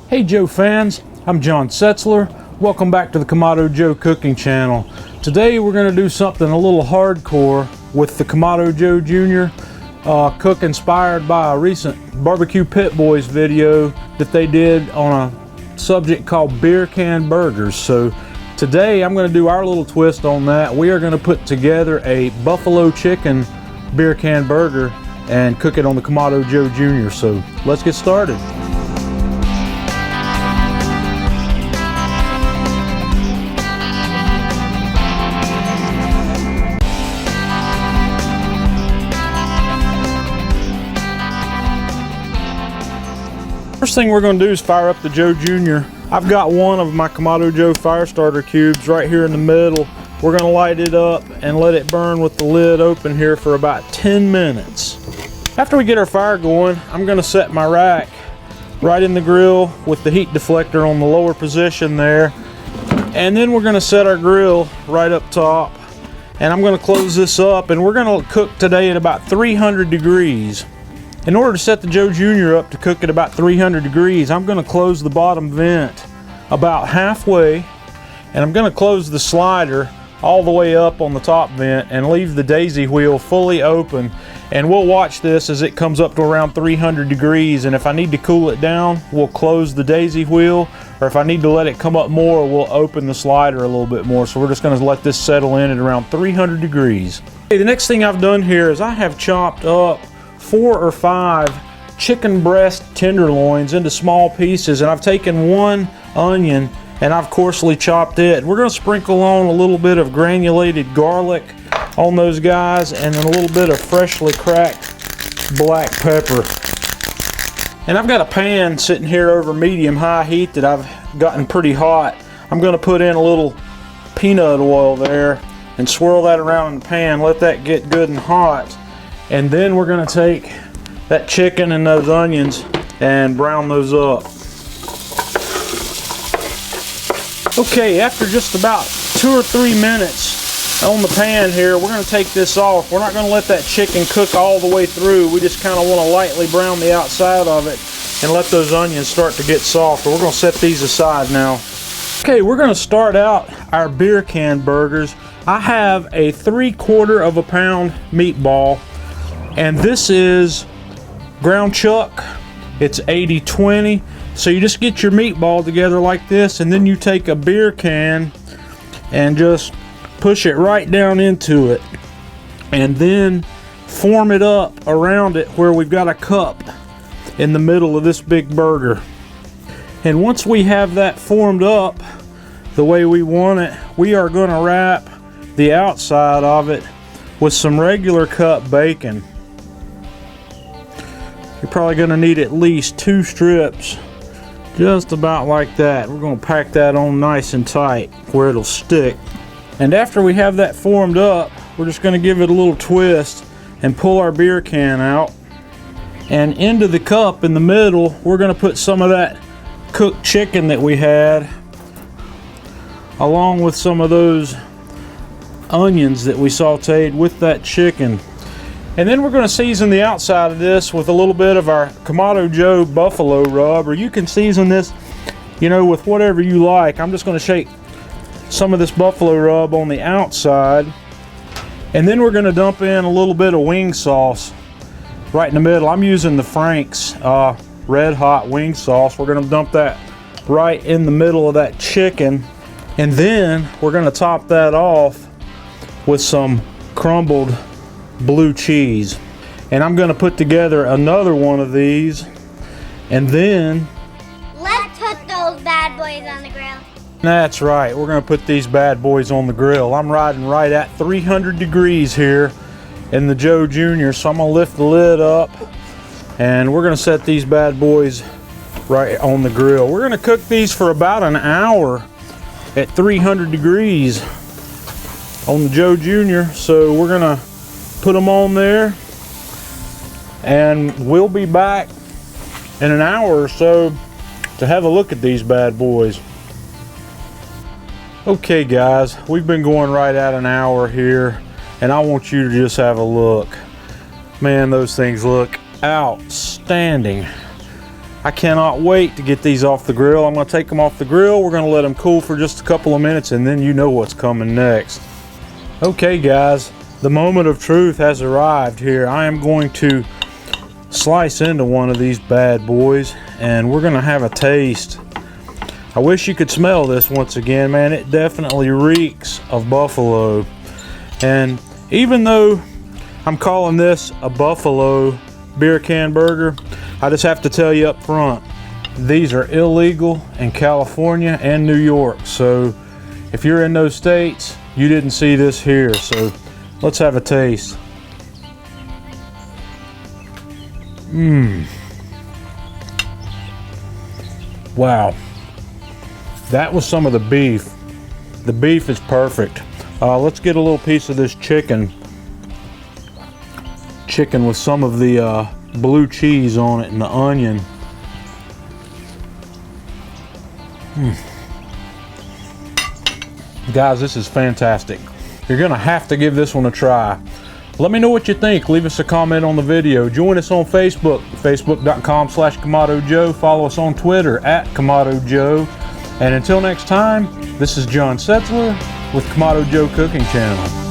Hey Joe fans, I'm John Setzler. Welcome back to the Kamado Joe cooking channel. Today we're going to do something a little hardcore with the Kamado Joe Jr. Cook inspired by a recent BBQ Pit Boys video that they did on a subject called beer can burgers. So today I'm going to do our little twist on that. We are going to put together a buffalo chicken beer can burger and cook it on the Kamado Joe Jr. So let's get started. First thing we're going to do is fire up the Joe Jr. I've got one of my Kamado Joe fire starter cubes right here in the middle. We're going to light it up and let it burn with the lid open here for about 10 minutes. After we get our fire going, I'm going to set my rack right in the grill with the heat deflector on the lower position there. And then we're going to set our grill right up top. And I'm going to close this up, and we're going to cook today at about 300 degrees. In order to set the Joe Jr. up to cook at about 300 degrees, I'm going to close the bottom vent about halfway, and I'm going to close the slider all the way up on the top vent and leave the daisy wheel fully open. And we'll watch this as it comes up to around 300 degrees, and if I need to cool it down, we'll close the daisy wheel, or if I need to let it come up more, we'll open the slider a little bit more. So we're just going to let this settle in at around 300 degrees. Okay, the next thing I've done here is I have chopped up 4 or 5 chicken breast tenderloins into small pieces, and I've taken 1 onion and I've coarsely chopped it. We're going to sprinkle on a little bit of granulated garlic on those guys, and then a little bit of freshly cracked black pepper. And I've got a pan sitting here over medium-high heat that I've gotten pretty hot. I'm going to put in a little peanut oil there and swirl that around in the pan, let that get good and hot. And then we're going to take that chicken and those onions and brown those up. Okay, after just about 2 or 3 minutes on the pan here, we're going to take this off. We're not going to let that chicken cook all the way through. We just kind of want to lightly brown the outside of it and let those onions start to get soft. We're going to set these aside now. Okay, we're going to start out our beer can burgers. I have a 3/4 pound meatball. And this is ground chuck. It's 80/20. So you just get your meatball together like this, and then you take a beer can and just push it right down into it. And then form it up around it where we've got a cup in the middle of this big burger. And once we have that formed up the way we want it, we are going to wrap the outside of it with some regular cut bacon. You're probably going to need at least 2 strips, just about like that. We're going to pack that on nice and tight where it'll stick. And after we have that formed up, we're just going to give it a little twist and pull our beer can out. And into the cup in the middle, we're going to put some of that cooked chicken that we had, along with some of those onions that we sauteed with that chicken. And then we're going to season the outside of this with a little bit of our Kamado Joe buffalo rub, or you can season this, you know, with whatever you like. I'm just going to shake some of this buffalo rub on the outside, and then we're going to dump in a little bit of wing sauce right in the middle. I'm using the Frank's red hot wing sauce. We're going to dump that right in the middle of that chicken, and then we're going to top that off with some crumbled blue cheese. And I'm going to put together another one of these, and then let's put those bad boys on the grill. That's right, we're going to put these bad boys on the grill. I'm riding right at 300 degrees here in the Joe Jr., so I'm going to lift the lid up and we're going to set these bad boys right on the grill. We're going to cook these for about an hour at 300 degrees on the Joe Jr. So we're going to put them on there, and we'll be back in an hour or so to have a look at these bad boys. Okay guys, we've been going right at an hour here, and I want you to just have a look. Man, those things look outstanding. I cannot wait to get these off the grill. I'm gonna take them off the grill. We're gonna let them cool for just a couple of minutes, and then you know what's coming next. Okay guys, the moment of truth has arrived here. I am going to slice into one of these bad boys, and we're gonna have a taste. I wish you could smell this once again, man. It definitely reeks of buffalo. And even though I'm calling this a buffalo beer can burger, I just have to tell you up front, these are illegal in California and New York. So if you're in those states, you didn't see this here. So let's have a taste. Wow. That was some of the beef. The beef is perfect. Let's get a little piece of this chicken. Chicken with some of the blue cheese on it and the onion. Guys, this is fantastic. You're gonna have to give this one a try. Let me know what you think. Leave us a comment on the video. Join us on Facebook, facebook.com/Kamado Joe. Follow us on Twitter @Kamado Joe. And until next time, this is John Setzler with Kamado Joe Cooking Channel.